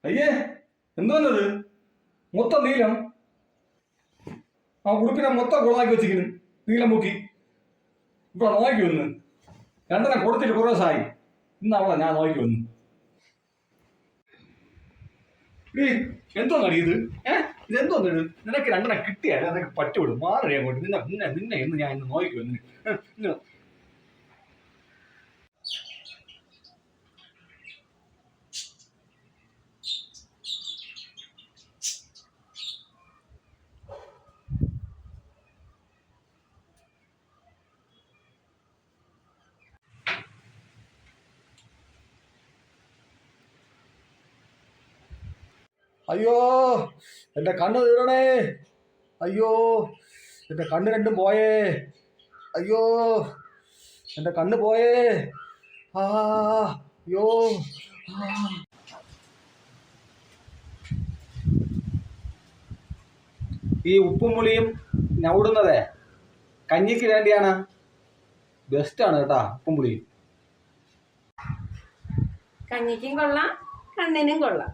അയ്യേ എന്തോന്നത് മൊത്തം നീലം. ആ ഉടുപ്പിനെ മൊത്തം കുളമാക്കി വെച്ചിരിക്കുന്നു. നീലം മുക്കി ഇവിടെ നോക്കി വന്ന് രണ്ടെണ്ണം കൊടുത്തിട്ട് കുറേ ദിവസമായി. ഇന്നാവളെ ഞാൻ നോക്കി വന്നു. എന്തോന്നാണ് ഇത്? ഇതെന്തോന്നത്? നിനക്ക് രണ്ടെണ്ണം കിട്ടിയാൽ നിനക്ക് പറ്റുള്ളൂ. മാറി അങ്ങോട്ട്. നിന്നെ നിന്നെ നിന്നെ എന്ന് ഞാൻ ഇന്ന് നോക്കി വന്നു. അയ്യോ എൻ്റെ കണ്ണ് തീരണേ. അയ്യോ എൻ്റെ കണ്ണ് രണ്ടും പോയേ. അയ്യോ എൻ്റെ കണ്ണ് പോയേ. അയ്യോ ഈ ഉപ്പും പുളിയും ഞവിടുന്നതേ കഞ്ഞിക്ക് വേണ്ടിയാണ്. ബെസ്റ്റാണ് കേട്ടാ ഉപ്പും പുളിയും. കഞ്ഞിക്കും കൊള്ളാം, കണ്ണിനും കൊള്ളാം.